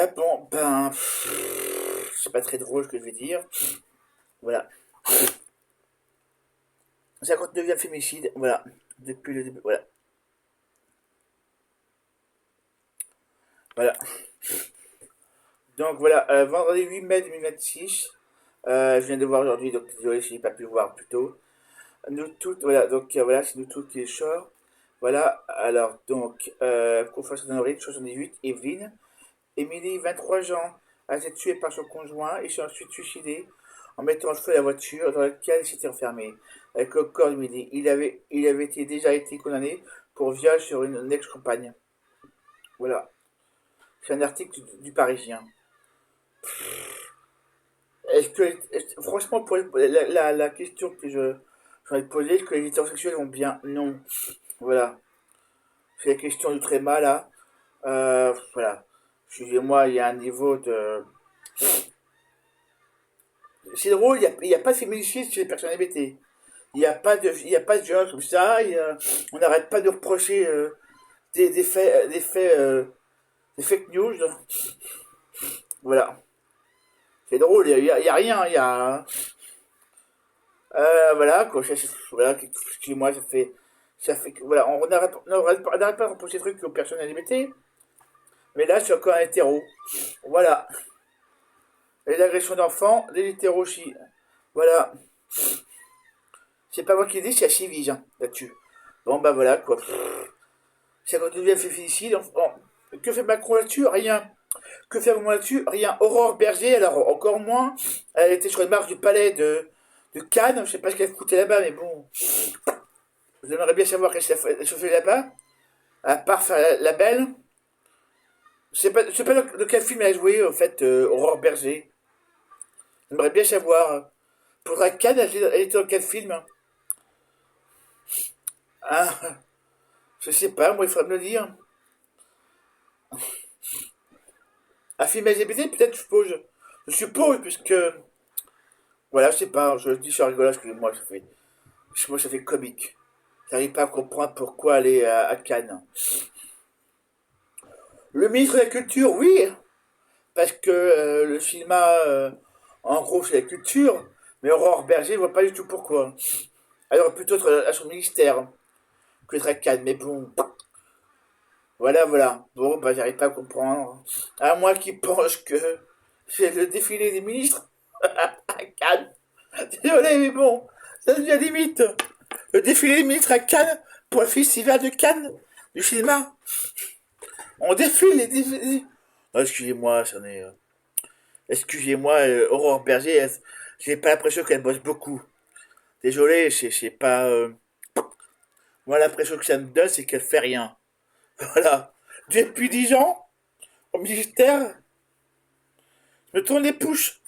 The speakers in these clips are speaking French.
Bon, ben, c'est pas très drôle ce que je vais dire. Voilà. 59e fémicide, voilà. Depuis le début, voilà. Voilà. Donc voilà, vendredi 8 mai 2026. Je viens de voir aujourd'hui, donc désolé si j'ai pas pu voir plus tôt. Nous toutes, voilà, donc voilà, c'est nous toutes qui est short. Voilà, alors donc, confession d'Honorine, 78, Evelyne. Émilie, 23 ans, a été tuée par son conjoint et s'est ensuite suicidée en mettant le feu à la voiture dans laquelle elle s'était enfermée. Avec le corps d'Émilie, il avait déjà été condamné pour viol sur une ex-compagne. Voilà, c'est un article du Parisien. Franchement, pour la question que j'en ai posée, est-ce que les hétérosexuels vont bien? Non. Voilà, c'est la question du tréma là. Voilà, excusez-moi, il y a un niveau de. C'est drôle, il y a pas de féminicide chez les personnes LGBT. Il y a pas de violence comme ça. On n'arrête pas de reprocher des fake news. Voilà. C'est drôle, il y a rien. Voilà, quoi. Voilà, excusez-moi, voilà, on n'arrête pas de reprocher des trucs aux personnes LGBT. Mais là, c'est encore un hétéro. Voilà. Les agressions d'enfants, les hétéros aussi. Voilà. C'est pas moi qui le dis, c'est la Civise, hein, là-dessus. Bon, bah voilà, quoi. C'est quand devient féminicide. Que fait Macron là-dessus? Rien. Que fait Macron là-dessus? Rien. Aurore Berger, alors encore moins. Elle était sur les marches du palais de Cannes. Je sais pas ce qu'elle foutait là-bas, mais bon. J'aimerais bien savoir qu'est-ce qu'elle se fait là-bas. À part faire la belle. Je sais pas de quel film elle a joué, en fait, Aurore Berger. J'aimerais bien savoir. Pour la Cannes, elle était dans quel film? Ah, je sais pas, moi, il faudrait me le dire. Un film LGBT, peut-être, je suppose. Je suppose, puisque. Voilà, je sais pas, je le dis sur rigolo, excusez-moi, ça fait comique. J'arrive pas à comprendre pourquoi aller à Cannes. Le ministre de la Culture, oui, parce que le cinéma, en gros, c'est la culture, mais Aurore Berger, je vois pas du tout pourquoi. Alors, plutôt être à son ministère que d'être à Cannes, mais bon. Voilà, voilà. Bon, bah, j'arrive pas à comprendre. À moi qui pense que c'est le défilé des ministres à Cannes. Désolé, mais bon, ça devient limite. Le défilé des ministres à Cannes pour le festival de Cannes du cinéma. On défile les défilés. Oh, excusez-moi, c'en est. Excusez-moi, Aurore Berger, j'ai pas l'impression qu'elle bosse beaucoup. Désolé, c'est pas. Moi, l'impression que ça me donne, c'est qu'elle fait rien. Voilà. Depuis 10 ans, au ministère, je me tourne les pouces.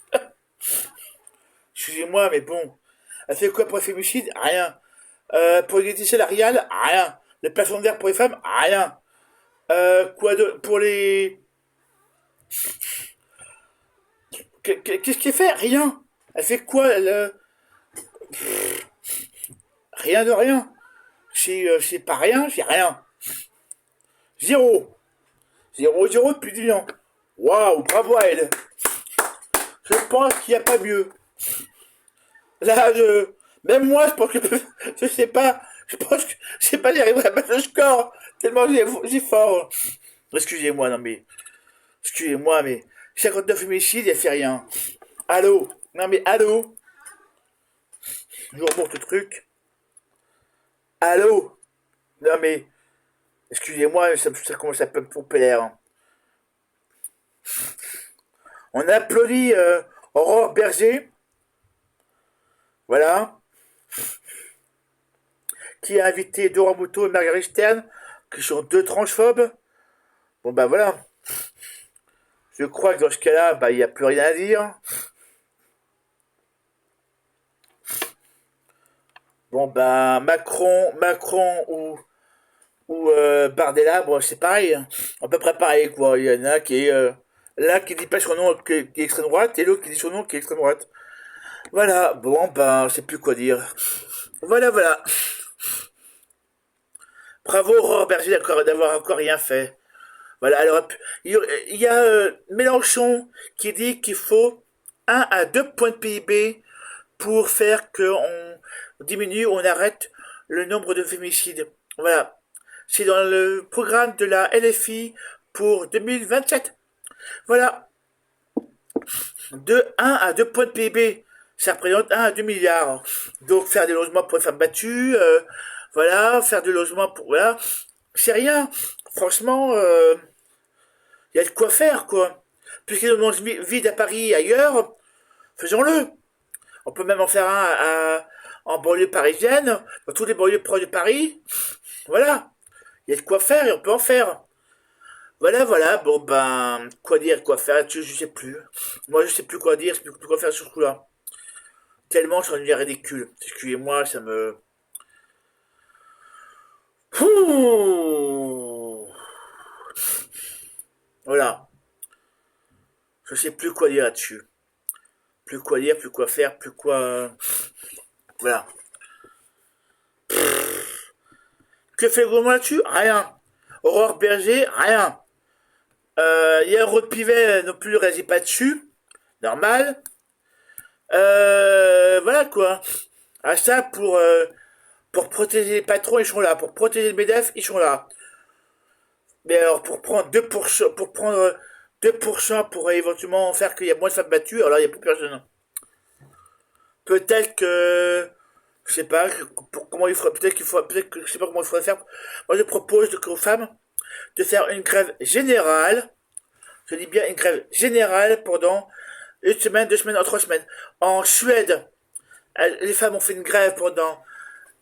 Excusez-moi, mais bon. Elle fait quoi pour le fémicide? Rien. Pour l'égalité salariale? Rien. Le plafond de verre pour les femmes? Rien. Quoi de. Pour les. Qu'est-ce qu'elle fait? Rien. Elle fait quoi? Rien de rien. C'est pas rien, c'est rien. Zéro. Zéro, zéro depuis 10 ans. Waouh, bravo à elle. Je pense qu'il n'y a pas mieux. Là, même moi, je pense que je sais pas, je pense que je sais pas, j'arriverai à battre le score tellement j'ai fort. Excusez-moi, non mais, excusez-moi, mais 59 homicides, elle fait rien. Allô, non mais allô, je vous remonte le truc. Allô, non mais, excusez-moi, ça commence à me pomper l'air, hein. On applaudit Aurore Berger, voilà, qui a invité Dora Muto et Marguerite Stern, qui sont deux transphobes. Bon bah voilà, je crois que dans ce cas-là, bah il n'y a plus rien à dire. Bon bah Macron ou Bardella, bon c'est pareil, hein. À peu près pareil quoi. Il y en a qui est l'un qui dit pas son nom qui est extrême droite et l'autre qui dit son nom qui est extrême droite. Voilà, bon bah je sais plus quoi dire. Voilà voilà. Bravo Aurore Berger d'avoir encore rien fait. Voilà, alors, il y a Mélenchon qui dit qu'il faut 1 à 2 points de PIB pour faire qu'on diminue, on arrête le nombre de féminicides. Voilà. C'est dans le programme de la LFI pour 2027. Voilà. De 1 à 2 points de PIB. Ça représente 1 à 2 milliards. Donc faire des logements pour les femmes battues, voilà, faire des logements pour... Voilà. C'est rien. Franchement, il y a de quoi faire, quoi. Puisqu'il y a des vide à Paris et ailleurs, faisons-le. On peut même en faire en banlieue parisienne, dans tous les banlieues proches de Paris. Voilà. Il y a de quoi faire et on peut en faire. Voilà, voilà. Bon, ben, quoi dire, quoi faire, je sais plus. Moi, je sais plus quoi dire, je sais plus quoi faire sur ce coup-là. Tellement ça devient ridicule. Excusez-moi, ça me... Ouh. Voilà. Je sais plus quoi dire là-dessus. Plus quoi dire, plus quoi faire, plus quoi... Voilà. Que fait le gouvernement là-dessus? Rien. Aurore Berger, rien. Yael Pivet non plus ne réagit pas dessus. Normal. Voilà quoi. À ça, pour protéger les patrons, ils sont là. Pour protéger le MEDEF, ils sont là. Mais alors, pour prendre 2%, pour prendre 2% pour éventuellement faire qu'il y a moins de femmes battues, alors là, il n'y a plus personne. Peut-être que, je sais pas, comment il faudrait, peut-être qu'il faut, peut-être que, je sais pas comment il faudrait faire. Moi, je propose aux femmes de faire une grève générale. Je dis bien une grève générale pendant 1 semaine, 2 semaines, 3 semaines. En Suède, les femmes ont fait une grève pendant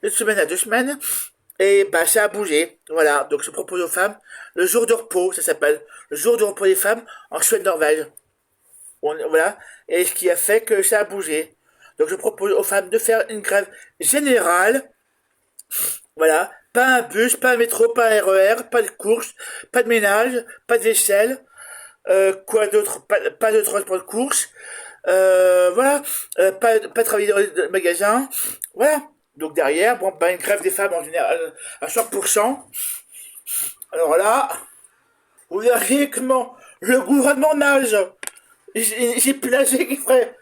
1 semaine à 2 semaines. Et bah ça a bougé. Voilà. Donc je propose aux femmes le jour de repos, ça s'appelle. Le jour de repos des femmes en Suède-Norvège. Voilà. Et ce qui a fait que ça a bougé. Donc je propose aux femmes de faire une grève générale. Voilà. Pas un bus, pas un métro, pas un RER, pas de course, pas de ménage, pas de vaisselle. Quoi d'autre, pas de transport de course. Voilà. Pas travailler dans les magasins. Voilà. Donc derrière, bon, ben, une grève des femmes en général à 100%. Alors là, vous verrez comment le gouvernement nage. J'ai plus nager qui ferait.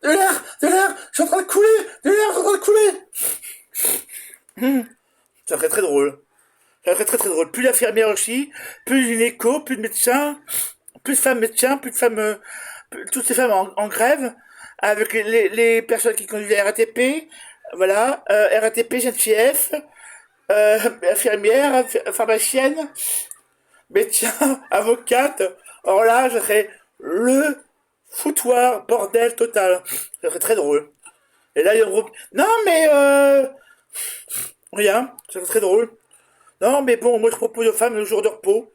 De l'air, je suis en train de couler, de l'air, je suis en train de couler. Ça serait très drôle. Ça serait très très drôle. Plus d'infirmières aussi, plus d'une écho, plus de médecins, plus de femmes médecins, plus de femmes, toutes ces femmes en grève, avec les personnes qui conduisent la RATP, voilà, RATP, GNCF, infirmière, pharmacienne, médecin, avocate. Alors là, ça serait le foutoir, bordel total. Ça serait très drôle. Et là, il y a un groupe. Non, mais rien, ça serait très drôle. Non, mais bon, moi je propose aux femmes le jour de repos,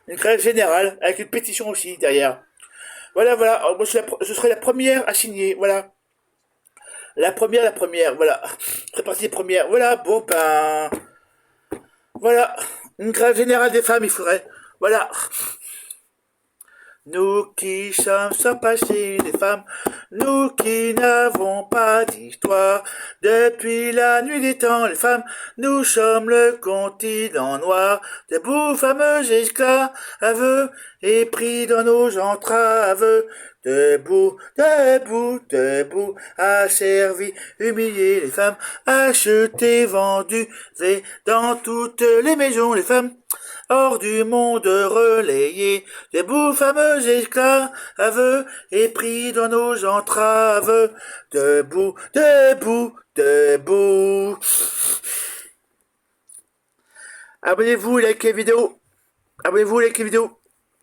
une grève générale, avec une pétition aussi derrière. Voilà, voilà. Alors, moi, je serai la première à signer. Voilà. La première. Voilà. Je serai partie des premières. Voilà. Bon, ben. Voilà. Une grève générale des femmes, il faudrait. Voilà. Nous qui sommes sans passé des femmes, nous qui n'avons pas d'histoire, depuis la nuit des temps, les femmes, nous sommes le continent noir, debout fameux esclaves, et pris dans nos entraves, debout, debout, debout, asservis, humiliés les femmes, achetés, vendus, et dans toutes les maisons les femmes, hors du monde relayé, debout fameux esclaves, et pris dans nos entraves, debout, debout, debout. Abonnez-vous, likez la vidéo. Abonnez-vous, likez la vidéo.